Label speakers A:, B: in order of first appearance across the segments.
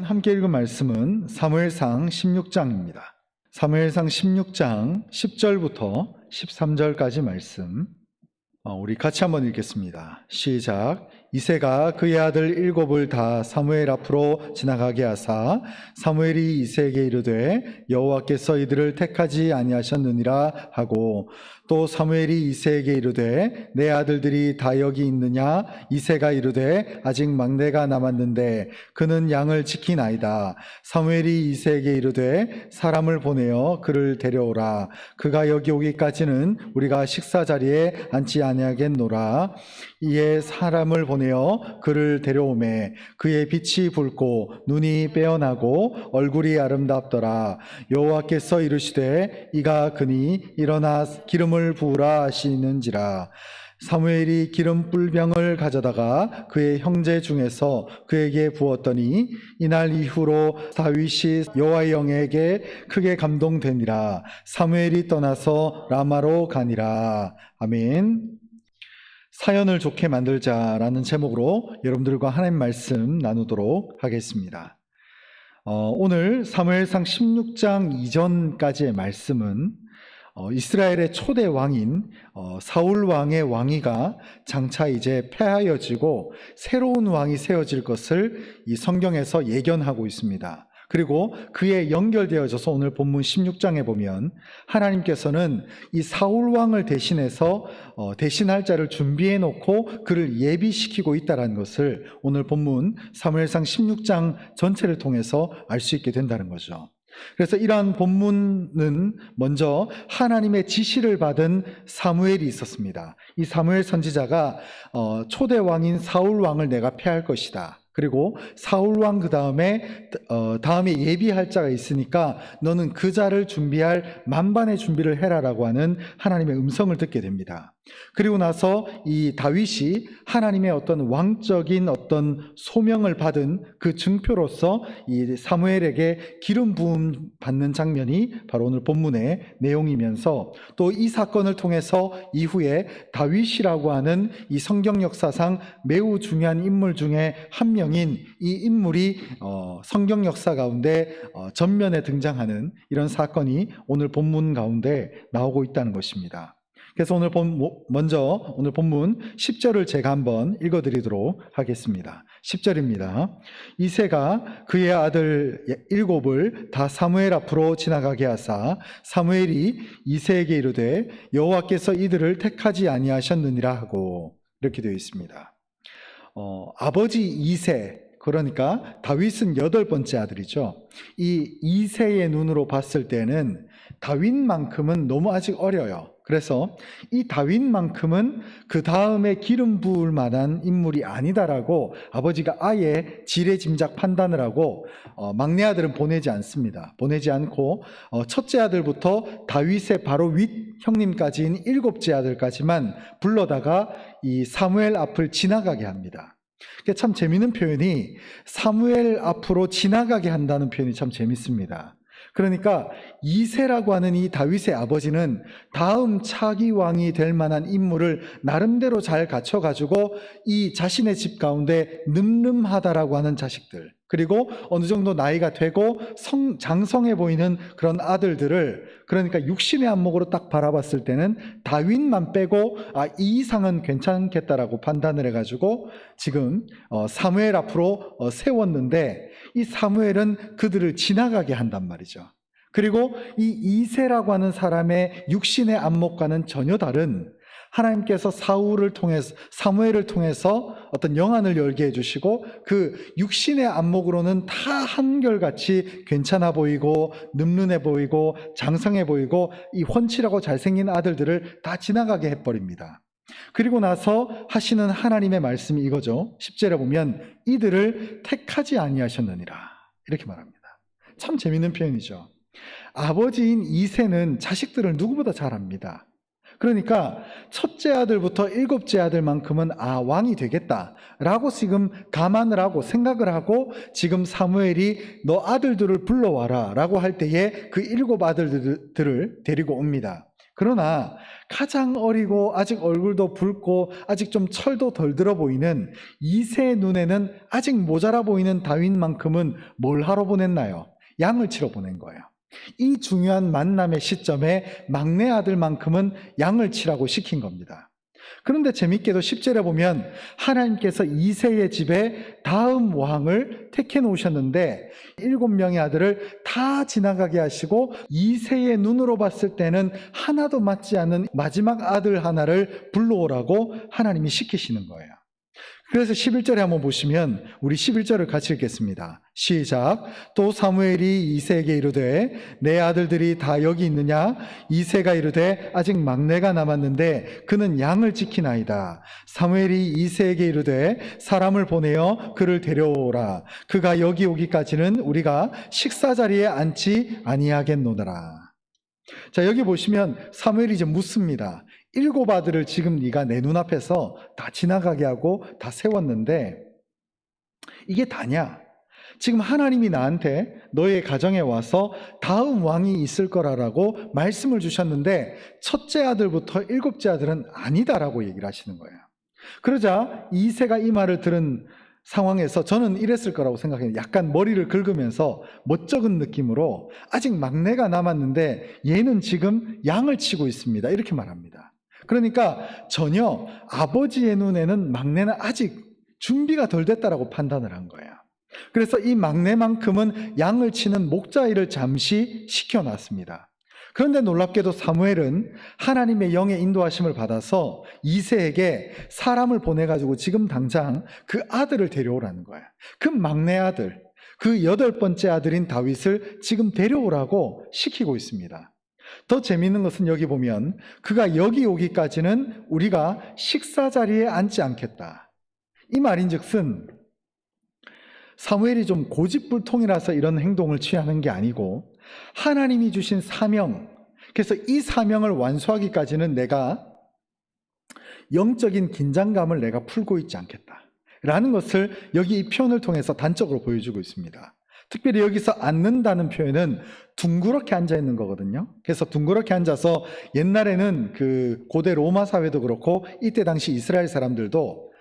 A: 함께 읽은 말씀은 사무엘상 16장입니다. 사무엘상 16장 10절부터 13절까지 말씀 우리 같이 한번 읽겠습니다. 시작. 이새가 그의 아들 7을 다 사무엘 앞으로 지나가게 하사 사무엘이 이새에게 이르되 여호와께서 이들을 택하지 아니하셨느니라 하고, 또 사무엘이 이새에게 이르되 내 아들들이 다 여기 있느냐? 이새가 이르되 아직 막내가 남았는데 그는 양을 지키나이다. 사무엘이 이새에게 이르되 사람을 보내어 그를 데려오라. 그가 여기 오기까지는 우리가 식사 자리에 앉지 아니하겠노라. 이에 사람을 보내어 그를 데려오매 그의 빛이 붉고 눈이 빼어나고 얼굴이 아름답더라. 여호와께서 이르시되 이가 그니 일어나 기름을 부으라 하시는지라. 사무엘이 기름 뿔병을 가져다가 그의 형제 중에서 그에게 부었더니 이날 이후로 다윗이 여호와의 영에게 크게 감동되니라. 사무엘이 떠나서 라마로 가니라. 아멘. 사연을 좋게 만들자라는 제목으로 여러분들과 하나님 말씀 나누도록 하겠습니다. 오늘 사무엘상 16장 이전까지의 말씀은 이스라엘의 초대 왕인 사울 왕의 왕위가 장차 이제 폐하여지고 새로운 왕이 세워질 것을 이 성경에서 예견하고 있습니다. 그리고 그에 연결되어져서 오늘 본문 16장에 보면 하나님께서는 이 사울 왕을 대신해서 대신할 자를 준비해 놓고 그를 예비시키고 있다는 것을 오늘 본문 사무엘상 16장 전체를 통해서 알 수 있게 된다는 거죠. 그래서 이러한 본문은 먼저 하나님의 지시를 받은 사무엘이 있었습니다. 이 사무엘 선지자가 초대 왕인 사울 왕을 내가 폐할 것이다. 그리고 사울 왕 그 다음에 예비할 자가 있으니까 너는 그 자를 준비할 만반의 준비를 해라라고 하는 하나님의 음성을 듣게 됩니다. 그리고 나서 이 다윗이 하나님의 어떤 왕적인 어떤 소명을 받은 그 증표로서 이 사무엘에게 기름 부음 받는 장면이 바로 오늘 본문의 내용이면서, 또 이 사건을 통해서 이후에 다윗이라고 하는 이 성경 역사상 매우 중요한 인물 중에 한 명인 이 인물이 성경 역사 가운데 전면에 등장하는 이런 사건이 오늘 본문 가운데 나오고 있다는 것입니다. 그래서 먼저 오늘 본문 10절을 제가 한번 읽어드리도록 하겠습니다. 10절입니다. 이새가 그의 아들 7을 다 사무엘 앞으로 지나가게 하사 사무엘이 이새에게 이르되 여호와께서 이들을 택하지 아니하셨느니라 하고, 이렇게 되어 있습니다. 아버지 이새, 그러니까 다윗은 8번째 아들이죠. 이 이새의 눈으로 봤을 때는 다윗만큼은 너무 아직 어려요. 그래서 이 다윗만큼은 그 다음에 기름 부을 만한 인물이 아니다라고 아버지가 아예 지레짐작 판단을 하고 막내 아들은 보내지 않습니다. 보내지 않고 첫째 아들부터 다윗의 바로 윗 형님까지인 7째 아들까지만 불러다가 이 사무엘 앞을 지나가게 합니다. 참 재미있는 표현이 사무엘 앞으로 지나가게 한다는 표현이 참 재밌습니다. 그러니까 이새라고 하는 이 다윗의 아버지는 다음 차기 왕이 될 만한 인물을 나름대로 잘 갖춰가지고 이 자신의 집 가운데 늠름하다라고 하는 자식들, 그리고 어느 정도 나이가 되고 장성해 보이는 그런 아들들을, 그러니까 육신의 안목으로 딱 바라봤을 때는 다윗만 빼고 이 이상은 괜찮겠다라고 판단을 해가지고 지금 사무엘 앞으로 세웠는데, 이 사무엘은 그들을 지나가게 한단 말이죠. 그리고 이 이새라고 하는 사람의 육신의 안목과는 전혀 다른, 하나님께서 사무엘을 통해서 어떤 영안을 열게 해주시고 그 육신의 안목으로는 다 한결같이 괜찮아 보이고 늠름해 보이고 장성해 보이고 이 훤칠하고 잘생긴 아들들을 다 지나가게 해버립니다. 그리고 나서 하시는 하나님의 말씀이 이거죠. 10절에 보면 이들을 택하지 아니하셨느니라, 이렇게 말합니다. 참 재밌는 표현이죠. 아버지인 이새는 자식들을 누구보다 잘 압니다. 그러니까 첫째 아들부터 7째 아들만큼은 왕이 되겠다라고 지금 감안을 하고 생각을 하고, 지금 사무엘이 너 아들들을 불러와라 라고 할 때에 그 7 아들들을 데리고 옵니다. 그러나 가장 어리고 아직 얼굴도 붉고 아직 좀 철도 덜 들어 보이는 이새의 눈에는 아직 모자라 보이는 다윗만큼은 뭘 하러 보냈나요? 양을 치러 보낸 거예요. 이 중요한 만남의 시점에 막내 아들만큼은 양을 치라고 시킨 겁니다. 그런데 재밌게도 10절에 보면 하나님께서 이새의 집에 다음 왕을 택해 놓으셨는데 7명의 아들을 다 지나가게 하시고 이새의 눈으로 봤을 때는 하나도 맞지 않는 마지막 아들 하나를 불러오라고 하나님이 시키시는 거예요. 그래서 11절에 한번 보시면 우리 11절을 같이 읽겠습니다. 시작. 또 사무엘이 이새에게 이르되 내 아들들이 다 여기 있느냐? 이새가 이르되 아직 막내가 남았는데 그는 양을 지키나이다. 사무엘이 이새에게 이르되 사람을 보내어 그를 데려오라. 그가 여기 오기까지는 우리가 식사 자리에 앉지 아니하겠노더라. 자, 여기 보시면 사무엘이 이제 묻습니다. 7 아들을 지금 네가 내 눈앞에서 다 지나가게 하고 다 세웠는데 이게 다냐? 지금 하나님이 나한테 너의 가정에 와서 다음 왕이 있을 거라고 말씀을 주셨는데 첫째 아들부터 7째 아들은 아니다라고 얘기를 하시는 거예요. 그러자 이새가 이 말을 들은 상황에서 저는 이랬을 거라고 생각해요. 약간 머리를 긁으면서 멋쩍은 느낌으로 아직 막내가 남았는데 얘는 지금 양을 치고 있습니다. 이렇게 말합니다. 그러니까 전혀 아버지의 눈에는 막내는 아직 준비가 덜 됐다라고 판단을 한 거예요. 그래서 이 막내만큼은 양을 치는 목자 일을 잠시 시켜놨습니다. 그런데 놀랍게도 사무엘은 하나님의 영의 인도하심을 받아서 이새에게 사람을 보내가지고 지금 당장 그 아들을 데려오라는 거예요. 그 막내 아들, 그 8번째 아들인 다윗을 지금 데려오라고 시키고 있습니다. 더 재미있는 것은 여기 보면 그가 여기 오기까지는 우리가 식사 자리에 앉지 않겠다. 이 말인즉슨 사무엘이 좀 고집불통이라서 이런 행동을 취하는 게 아니고 하나님이 주신 사명, 그래서 이 사명을 완수하기까지는 내가 영적인 긴장감을 내가 풀고 있지 않겠다 라는 것을 여기 이 표현을 통해서 단적으로 보여주고 있습니다. 특별히 여기서 앉는다는 표현은 둥그렇게 앉아 있는 거거든요. 그래서 둥그렇게 앉아서 옛날에는 그 고대 로마 사회도 그렇고 이때 당시 이스라엘 사람들도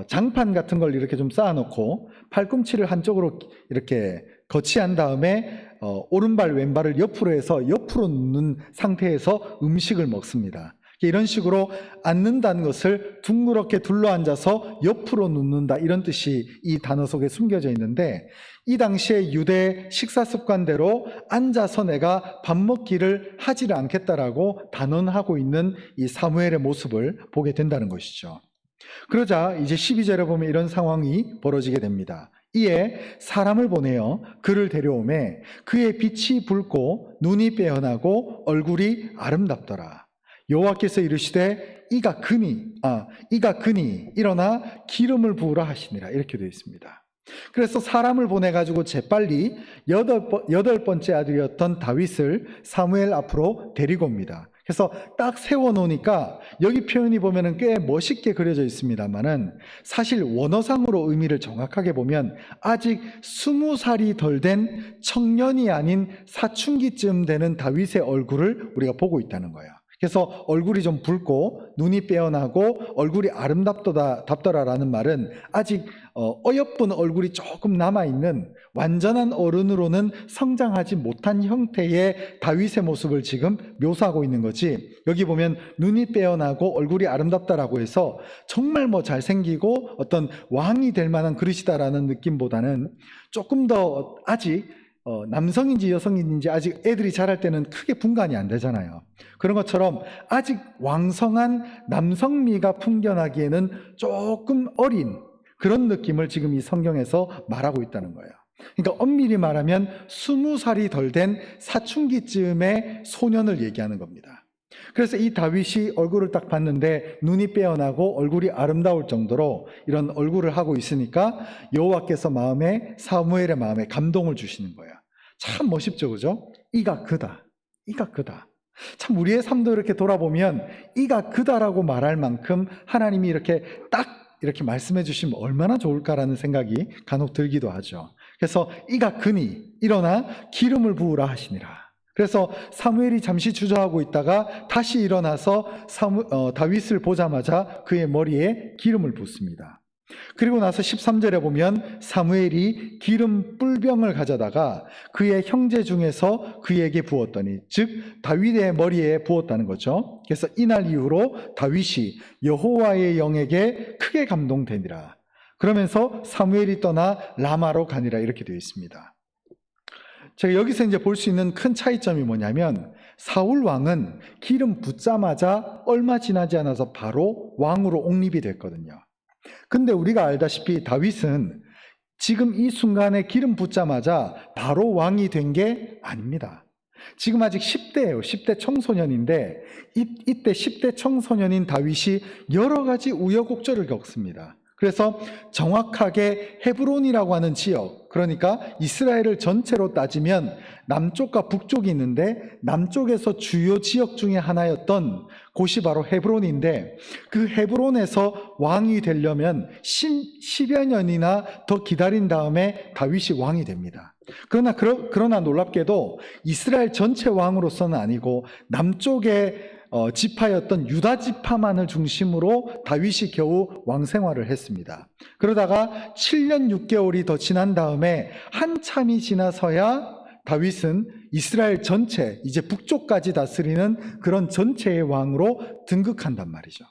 A: 장판 같은 걸 이렇게 좀 쌓아놓고 팔꿈치를 한쪽으로 이렇게 거치한 다음에 오른발 왼발을 옆으로 해서 옆으로 눕는 상태에서 음식을 먹습니다. 이런 식으로 앉는다는 것을 둥그렇게 둘러앉아서 옆으로 눕는다 이런 뜻이 이 단어 속에 숨겨져 있는데 이 당시에 유대 식사 습관대로 앉아서 내가 밥 먹기를 하지를 않겠다라고 단언하고 있는 이 사무엘의 모습을 보게 된다는 것이죠. 그러자 이제 12절에 보면 이런 상황이 벌어지게 됩니다. 이에 사람을 보내어 그를 데려오매 그의 빛이 붉고 눈이 빼어나고 얼굴이 아름답더라. 여호와께서 이르시되 이가 그니 일어나 기름을 부으라 하시니라. 이렇게 되어 있습니다. 그래서 사람을 보내가지고 재빨리 8번째 아들이었던 다윗을 사무엘 앞으로 데리고 옵니다. 그래서 딱 세워놓으니까 여기 표현이 보면은 꽤 멋있게 그려져 있습니다만은 사실 원어상으로 의미를 정확하게 보면 아직 20살이 덜 된 청년이 아닌 사춘기쯤 되는 다윗의 얼굴을 우리가 보고 있다는 거예요. 그래서 얼굴이 좀 붉고 눈이 빼어나고 얼굴이 아름답더라라는 말은 아직 어여쁜 얼굴이 조금 남아있는 완전한 어른으로는 성장하지 못한 형태의 다윗의 모습을 지금 묘사하고 있는 거지. 여기 보면 눈이 빼어나고 얼굴이 아름답다라고 해서 정말 뭐 잘생기고 어떤 왕이 될 만한 그릇이다라는 느낌보다는 조금 더 아직 남성인지 여성인지 아직 애들이 자랄 때는 크게 분간이 안 되잖아요. 그런 것처럼 아직 왕성한 남성미가 풍겨나기에는 조금 어린 그런 느낌을 지금 이 성경에서 말하고 있다는 거예요. 그러니까 엄밀히 말하면 20살이 덜 된 사춘기쯤의 소년을 얘기하는 겁니다. 그래서 이 다윗이 얼굴을 딱 봤는데 눈이 빼어나고 얼굴이 아름다울 정도로 이런 얼굴을 하고 있으니까 여호와께서 사무엘의 마음에 감동을 주시는 거예요. 참 멋있죠, 그죠? 이가 그다. 참 우리의 삶도 이렇게 돌아보면 이가 그다라고 말할 만큼 하나님이 이렇게 딱 이렇게 말씀해 주시면 얼마나 좋을까라는 생각이 간혹 들기도 하죠. 그래서 이가 그니 일어나 기름을 부으라 하시니라. 그래서 사무엘이 잠시 주저하고 있다가 다시 일어나서 다윗을 보자마자 그의 머리에 기름을 붓습니다. 그리고 나서 13절에 보면 사무엘이 기름 뿔병을 가져다가 그의 형제 중에서 그에게 부었더니, 즉 다윗의 머리에 부었다는 거죠. 그래서 이날 이후로 다윗이 여호와의 영에게 크게 감동되니라. 그러면서 사무엘이 떠나 라마로 가니라, 이렇게 되어 있습니다. 제가 여기서 이제 볼 수 있는 큰 차이점이 뭐냐면, 사울 왕은 기름 붓자마자 얼마 지나지 않아서 바로 왕으로 옹립이 됐거든요. 근데 우리가 알다시피 다윗은 지금 이 순간에 기름 붓자마자 바로 왕이 된 게 아닙니다. 지금 아직 10대예요. 10대 청소년인데 이때 10대 청소년인 다윗이 여러 가지 우여곡절을 겪습니다. 그래서 정확하게 헤브론이라고 하는 지역, 그러니까 이스라엘을 전체로 따지면 남쪽과 북쪽이 있는데 남쪽에서 주요 지역 중에 하나였던 곳이 바로 헤브론인데, 그 헤브론에서 왕이 되려면 10여 년이나 더 기다린 다음에 다윗이 왕이 됩니다. 그러나 놀랍게도 이스라엘 전체 왕으로서는 아니고 남쪽의 지파였던 유다 지파만을 중심으로 다윗이 겨우 왕 생활을 했습니다. 그러다가 7년 6개월이 더 지난 다음에 한참이 지나서야 다윗은 이스라엘 전체, 이제 북쪽까지 다스리는 그런 전체의 왕으로 등극한단 말이죠.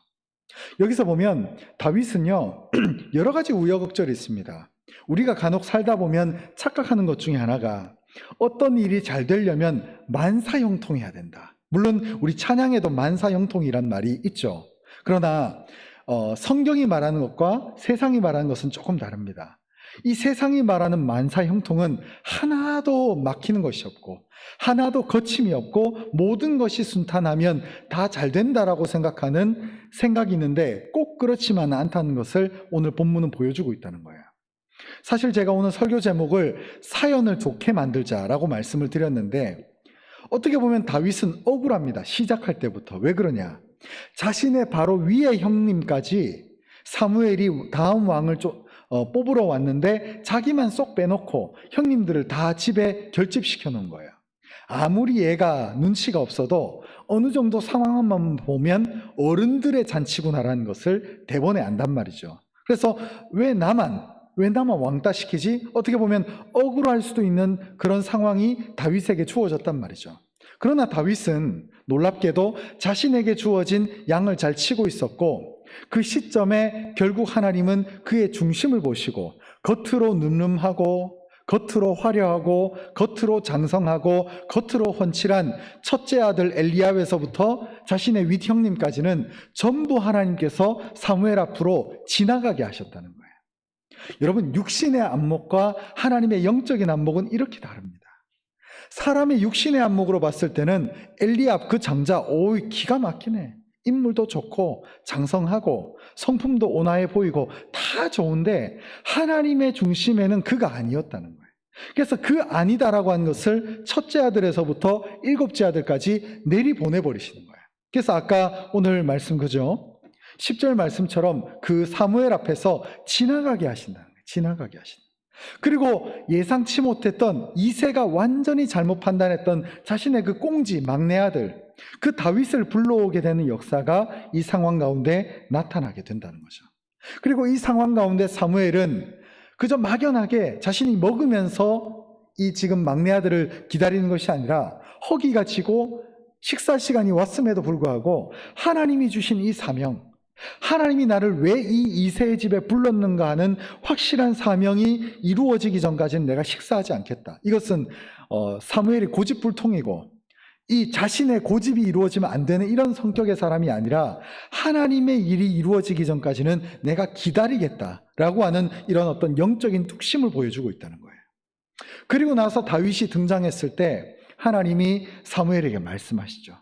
A: 여기서 보면 다윗은요, 여러 가지 우여곡절이 있습니다. 우리가 간혹 살다 보면 착각하는 것 중에 하나가, 어떤 일이 잘 되려면 만사형통해야 된다. 물론 우리 찬양에도 만사형통이란 말이 있죠. 그러나 성경이 말하는 것과 세상이 말하는 것은 조금 다릅니다. 이 세상이 말하는 만사형통은 하나도 막히는 것이 없고 하나도 거침이 없고 모든 것이 순탄하면 다 잘 된다라고 생각하는 생각이 있는데, 꼭 그렇지만 않다는 것을 오늘 본문은 보여주고 있다는 거예요. 사실 제가 오늘 설교 제목을 사연을 좋게 만들자라고 말씀을 드렸는데, 어떻게 보면 다윗은 억울합니다. 시작할 때부터. 왜 그러냐? 자신의 바로 위의 형님까지 사무엘이 다음 왕을 뽑으러 왔는데 자기만 쏙 빼놓고 형님들을 다 집에 결집시켜 놓은 거예요. 아무리 얘가 눈치가 없어도 어느 정도 상황만 보면 어른들의 잔치구나라는 것을 대번에 안단 말이죠. 그래서 왜 나만 왕따 시키지? 어떻게 보면 억울할 수도 있는 그런 상황이 다윗에게 주어졌단 말이죠. 그러나 다윗은 놀랍게도 자신에게 주어진 양을 잘 치고 있었고, 그 시점에 결국 하나님은 그의 중심을 보시고 겉으로 늠름하고 겉으로 화려하고 겉으로 장성하고 겉으로 훤칠한 첫째 아들 엘리압에서부터 자신의 윗형님까지는 전부 하나님께서 사무엘 앞으로 지나가게 하셨다는 거예요. 여러분, 육신의 안목과 하나님의 영적인 안목은 이렇게 다릅니다. 사람의 육신의 안목으로 봤을 때는 엘리압 그 장자, 기가 막히네. 인물도 좋고 장성하고 성품도 온화해 보이고 다 좋은데 하나님의 중심에는 그가 아니었다는 거예요. 그래서 그 아니다라고 하는 것을 첫째 아들에서부터 일곱째 아들까지 내리보내버리시는 거예요. 그래서 아까 오늘 말씀 그죠? 10절 말씀처럼 그 사무엘 앞에서 지나가게 하신다는 거예요. 지나가게 하신다. 그리고 예상치 못했던 이새가 완전히 잘못 판단했던 자신의 그 꽁지 막내 아들, 그 다윗을 불러오게 되는 역사가 이 상황 가운데 나타나게 된다는 거죠. 그리고 이 상황 가운데 사무엘은 그저 막연하게 자신이 먹으면서 이 지금 막내 아들을 기다리는 것이 아니라 허기가 지고 식사 시간이 왔음에도 불구하고 하나님이 주신 이 사명, 하나님이 나를 왜 이 이새의 집에 불렀는가 하는 확실한 사명이 이루어지기 전까지는 내가 식사하지 않겠다. 이것은 사무엘이 고집불통이고 이 자신의 고집이 이루어지면 안 되는 이런 성격의 사람이 아니라 하나님의 일이 이루어지기 전까지는 내가 기다리겠다라고 하는 이런 어떤 영적인 뚝심을 보여주고 있다는 거예요. 그리고 나서 다윗이 등장했을 때 하나님이 사무엘에게 말씀하시죠.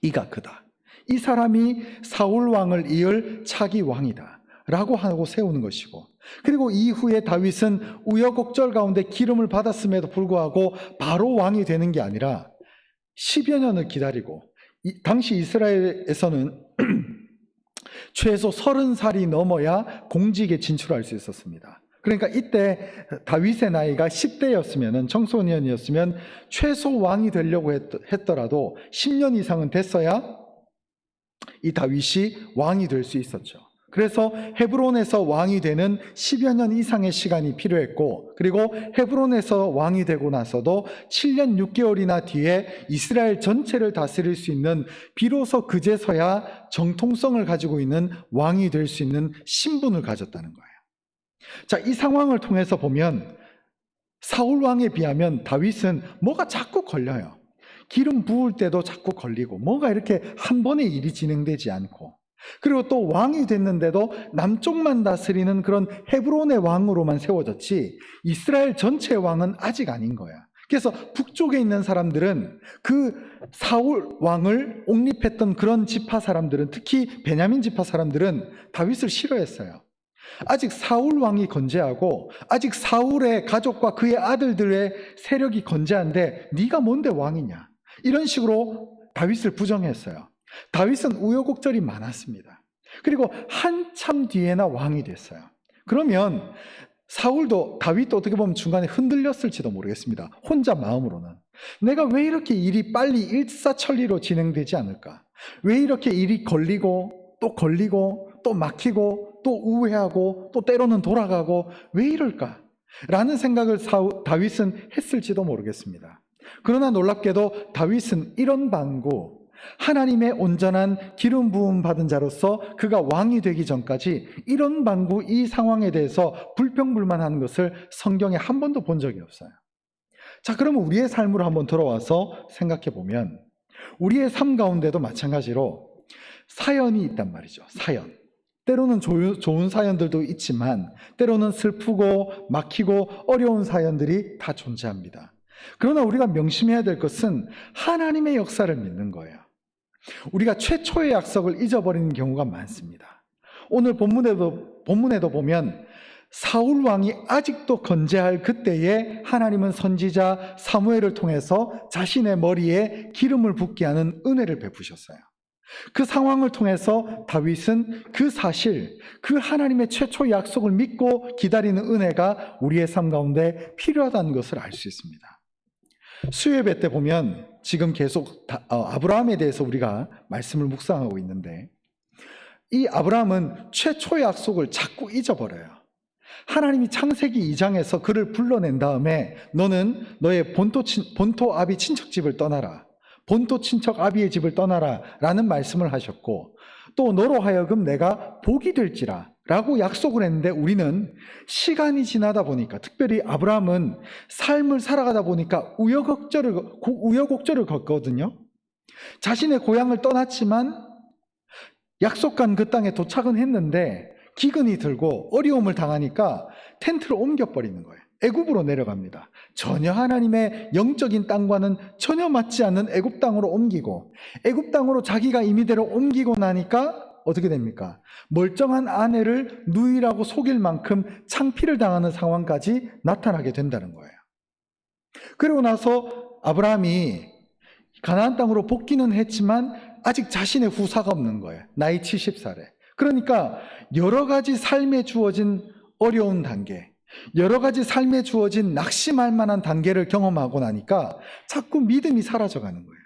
A: 이가 그다. 이 사람이 사울 왕을 이을 차기 왕이다 라고 하고 세우는 것이고, 그리고 이후에 다윗은 우여곡절 가운데 기름을 받았음에도 불구하고 바로 왕이 되는 게 아니라 10여 년을 기다리고, 당시 이스라엘에서는 최소 30살이 넘어야 공직에 진출할 수 있었습니다. 그러니까 이때 다윗의 나이가 10대였으면, 청소년이었으면 최소 왕이 되려고 했더라도 10년 이상은 됐어야 이 다윗이 왕이 될 수 있었죠. 그래서 헤브론에서 왕이 되는 10여 년 이상의 시간이 필요했고, 그리고 헤브론에서 왕이 되고 나서도 7년 6개월이나 뒤에 이스라엘 전체를 다스릴 수 있는, 비로소 그제서야 정통성을 가지고 있는 왕이 될 수 있는 신분을 가졌다는 거예요. 자, 이 상황을 통해서 보면 사울 왕에 비하면 다윗은 뭐가 자꾸 걸려요. 기름 부을 때도 자꾸 걸리고, 뭐가 이렇게 한 번에 일이 진행되지 않고, 그리고 또 왕이 됐는데도 남쪽만 다스리는 그런 헤브론의 왕으로만 세워졌지 이스라엘 전체의 왕은 아직 아닌 거야. 그래서 북쪽에 있는 사람들은, 그 사울 왕을 옹립했던 그런 지파 사람들은, 특히 베냐민 지파 사람들은 다윗을 싫어했어요. 아직 사울 왕이 건재하고 아직 사울의 가족과 그의 아들들의 세력이 건재한데 네가 뭔데 왕이냐, 이런 식으로 다윗을 부정했어요. 다윗은 우여곡절이 많았습니다. 그리고 한참 뒤에나 왕이 됐어요. 그러면 다윗도 어떻게 보면 중간에 흔들렸을지도 모르겠습니다. 혼자 마음으로는 내가 왜 이렇게 일이 빨리 일사천리로 진행되지 않을까? 왜 이렇게 일이 걸리고 또 막히고 또 우회하고 또 때로는 돌아가고 왜 이럴까? 라는 생각을 다윗은 했을지도 모르겠습니다. 그러나 놀랍게도 다윗은 이런 방구, 하나님의 온전한 기름 부음 받은 자로서 그가 왕이 되기 전까지 이런 방구, 이 상황에 대해서 불평불만하는 것을 성경에 한 번도 본 적이 없어요. 자, 그러면 우리의 삶으로 한번 돌아와서 생각해 보면 우리의 삶 가운데도 마찬가지로 사연이 있단 말이죠. 사연. 때로는 좋은 사연들도 있지만 때로는 슬프고 막히고 어려운 사연들이 다 존재합니다. 그러나 우리가 명심해야 될 것은 하나님의 역사를 믿는 거예요. 우리가 최초의 약속을 잊어버리는 경우가 많습니다. 오늘 본문에도 보면 사울 왕이 아직도 건재할 그때에 하나님은 선지자 사무엘을 통해서 자신의 머리에 기름을 붓게 하는 은혜를 베푸셨어요. 그 상황을 통해서 다윗은 그 사실, 그 하나님의 최초 약속을 믿고 기다리는 은혜가 우리의 삶 가운데 필요하다는 것을 알 수 있습니다. 수요예배 때 보면 지금 계속 아브라함에 대해서 우리가 말씀을 묵상하고 있는데, 이 아브라함은 최초의 약속을 자꾸 잊어버려요. 하나님이 창세기 2장에서 그를 불러낸 다음에 너는 너의 본토 아비 친척집을 떠나라, 본토 친척 아비의 집을 떠나라 라는 말씀을 하셨고, 또 너로 하여금 내가 복이 될지라 라고 약속을 했는데, 우리는 시간이 지나다 보니까, 특별히 아브라함은 삶을 살아가다 보니까 우여곡절을 겪거든요. 자신의 고향을 떠났지만 약속한 그 땅에 도착은 했는데 기근이 들고 어려움을 당하니까 텐트를 옮겨버리는 거예요. 애굽으로 내려갑니다. 전혀 하나님의 영적인 땅과는 전혀 맞지 않는 애굽 땅으로 옮기고, 애굽 땅으로 자기가 임의대로 옮기고 나니까 어떻게 됩니까? 멀쩡한 아내를 누이라고 속일 만큼 창피를 당하는 상황까지 나타나게 된다는 거예요. 그리고 나서 아브라함이 가나안 땅으로 복귀는 했지만 아직 자신의 후사가 없는 거예요. 나이 70살에. 그러니까 여러 가지 삶에 주어진 어려운 단계, 여러 가지 삶에 주어진 낙심할 만한 단계를 경험하고 나니까 자꾸 믿음이 사라져가는 거예요.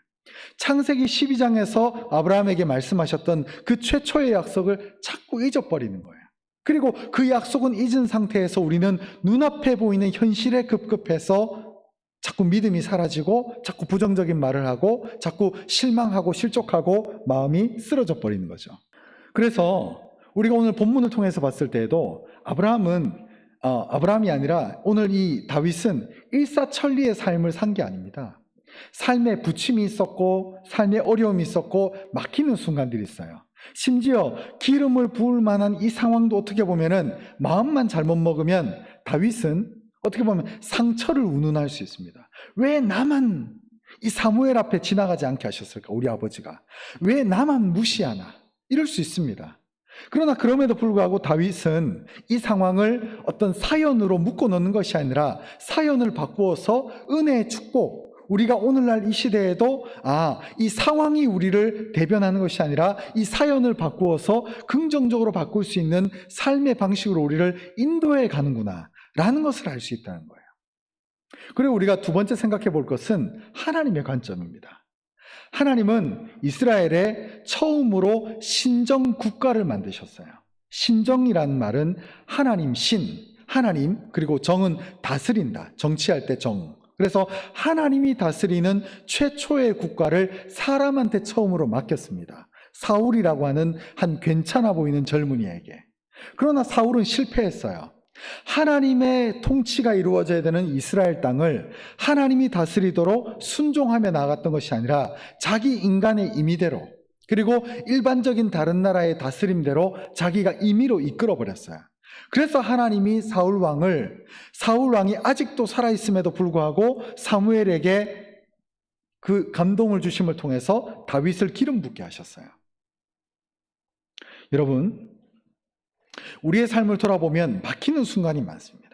A: 창세기 12장에서 아브라함에게 말씀하셨던 그 최초의 약속을 자꾸 잊어버리는 거예요. 그리고 그 약속은 잊은 상태에서 우리는 눈앞에 보이는 현실에 급급해서 자꾸 믿음이 사라지고 자꾸 부정적인 말을 하고 자꾸 실망하고 실족하고 마음이 쓰러져 버리는 거죠. 그래서 우리가 오늘 본문을 통해서 봤을 때에도 아브라함이 아니라 오늘 이 다윗은 일사천리의 삶을 산 게 아닙니다. 삶에 부침이 있었고 삶에 어려움이 있었고 막히는 순간들이 있어요. 심지어 기름을 부을 만한 이 상황도 어떻게 보면은 마음만 잘못 먹으면 다윗은 어떻게 보면 상처를 운운할 수 있습니다. 왜 나만 이 사무엘 앞에 지나가지 않게 하셨을까? 우리 아버지가 왜 나만 무시하나? 이럴 수 있습니다. 그러나 그럼에도 불구하고 다윗은 이 상황을 어떤 사연으로 묶어 놓는 것이 아니라 사연을 바꾸어서 은혜의 축복, 우리가 오늘날 이 시대에도 이 상황이 우리를 대변하는 것이 아니라 이 사연을 바꾸어서 긍정적으로 바꿀 수 있는 삶의 방식으로 우리를 인도해 가는구나 라는 것을 알 수 있다는 거예요. 그리고 우리가 두 번째 생각해 볼 것은 하나님의 관점입니다. 하나님은 이스라엘에 처음으로 신정 국가를 만드셨어요. 신정이라는 말은 하나님, 하나님, 그리고 정은 다스린다. 정치할 때 정. 그래서 하나님이 다스리는 최초의 국가를 사람한테 처음으로 맡겼습니다. 사울이라고 하는 한 괜찮아 보이는 젊은이에게. 그러나 사울은 실패했어요. 하나님의 통치가 이루어져야 되는 이스라엘 땅을 하나님이 다스리도록 순종하며 나갔던 것이 아니라 자기 인간의 임의대로, 그리고 일반적인 다른 나라의 다스림대로 자기가 임의로 이끌어버렸어요. 그래서 하나님이 사울 왕이 아직도 살아있음에도 불구하고 사무엘에게 그 감동을 주심을 통해서 다윗을 기름 붓게 하셨어요. 여러분, 우리의 삶을 돌아보면 막히는 순간이 많습니다.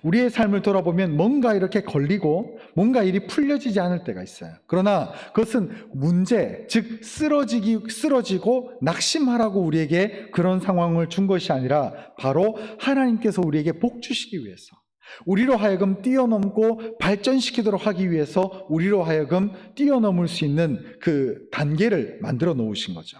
A: 우리의 삶을 돌아보면 뭔가 이렇게 걸리고 뭔가 일이 풀려지지 않을 때가 있어요. 그러나 그것은 문제, 즉 쓰러지고 낙심하라고 우리에게 그런 상황을 준 것이 아니라 바로 하나님께서 우리에게 복 주시기 위해서, 우리로 하여금 뛰어넘고 발전시키도록 하기 위해서 우리로 하여금 뛰어넘을 수 있는 그 단계를 만들어 놓으신 거죠.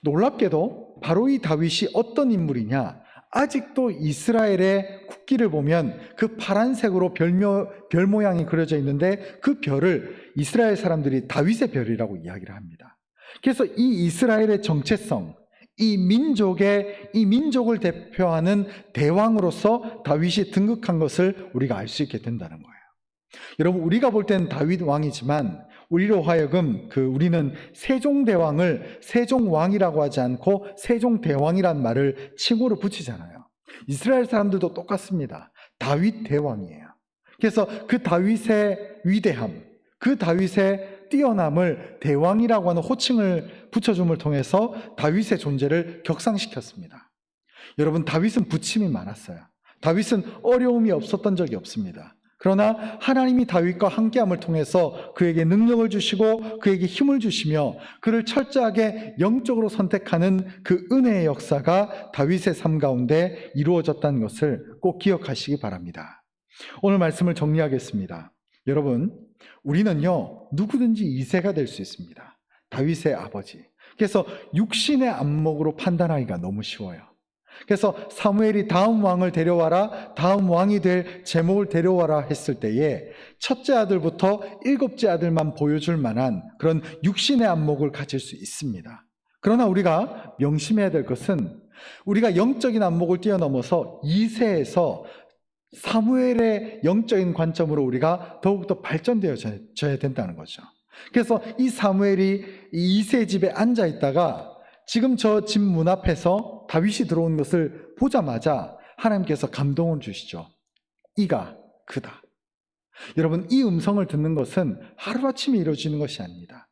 A: 놀랍게도 바로 이 다윗이 어떤 인물이냐, 아직도 이스라엘의 국기를 보면 그 파란색으로 별 모양이 그려져 있는데 그 별을 이스라엘 사람들이 다윗의 별이라고 이야기를 합니다. 그래서 이 이스라엘의 정체성, 이 민족을 대표하는 대왕으로서 다윗이 등극한 것을 우리가 알 수 있게 된다는 거예요. 여러분, 우리가 볼 때는 다윗 왕이지만 우리로 하여금 우리는 세종대왕을 세종왕이라고 하지 않고 세종대왕이란 말을 칭호로 붙이잖아요. 이스라엘 사람들도 똑같습니다. 다윗 대왕이에요. 그래서 그 다윗의 위대함, 그 다윗의 뛰어남을 대왕이라고 하는 호칭을 붙여줌을 통해서 다윗의 존재를 격상시켰습니다. 여러분, 다윗은 부침이 많았어요. 다윗은 어려움이 없었던 적이 없습니다. 그러나 하나님이 다윗과 함께함을 통해서 그에게 능력을 주시고 그에게 힘을 주시며 그를 철저하게 영적으로 선택하는 그 은혜의 역사가 다윗의 삶 가운데 이루어졌다는 것을 꼭 기억하시기 바랍니다. 오늘 말씀을 정리하겠습니다. 여러분, 우리는요, 누구든지 2세가 될 수 있습니다. 다윗의 아버지. 그래서 육신의 안목으로 판단하기가 너무 쉬워요. 그래서 사무엘이 다음 왕을 데려와라, 다음 왕이 될 제목을 데려와라 했을 때에 첫째 아들부터 7째 아들만 보여줄 만한 그런 육신의 안목을 가질 수 있습니다. 그러나 우리가 명심해야 될 것은 우리가 영적인 안목을 뛰어넘어서 2세에서 사무엘의 영적인 관점으로 우리가 더욱더 발전되어져야 된다는 거죠. 그래서 이 사무엘이 이 2세 집에 앉아 있다가 지금 저 집 문 앞에서 다윗이 들어온 것을 보자마자 하나님께서 감동을 주시죠. 이가 그다. 여러분, 이 음성을 듣는 것은 하루아침에 이루어지는 것이 아닙니다.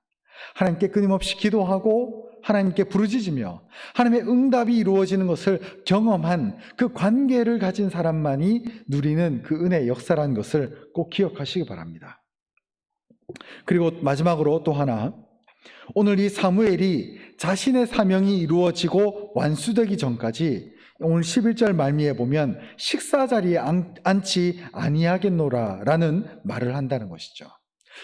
A: 하나님께 끊임없이 기도하고 하나님께 부르짖으며 하나님의 응답이 이루어지는 것을 경험한 그 관계를 가진 사람만이 누리는 그 은혜의 역사라는 것을 꼭 기억하시기 바랍니다. 그리고 마지막으로 또 하나, 오늘 이 사무엘이 자신의 사명이 이루어지고 완수되기 전까지 오늘 11절 말미에 보면 식사 자리에 앉지 아니하겠노라 라는 말을 한다는 것이죠.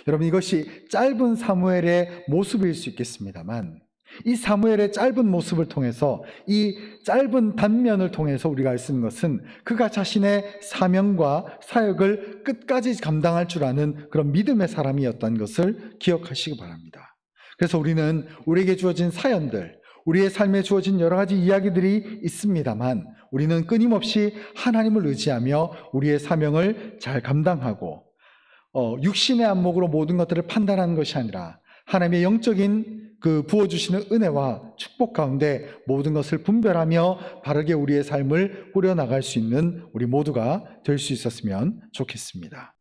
A: 여러분, 이것이 짧은 사무엘의 모습일 수 있겠습니다만 이 사무엘의 짧은 모습을 통해서, 이 짧은 단면을 통해서 우리가 알 수 있는 것은 그가 자신의 사명과 사역을 끝까지 감당할 줄 아는 그런 믿음의 사람이었다는 것을 기억하시기 바랍니다. 그래서 우리는 우리에게 주어진 사연들, 우리의 삶에 주어진 여러 가지 이야기들이 있습니다만 우리는 끊임없이 하나님을 의지하며 우리의 사명을 잘 감당하고 육신의 안목으로 모든 것들을 판단하는 것이 아니라 하나님의 영적인 그 부어주시는 은혜와 축복 가운데 모든 것을 분별하며 바르게 우리의 삶을 꾸려나갈 수 있는 우리 모두가 될 수 있었으면 좋겠습니다.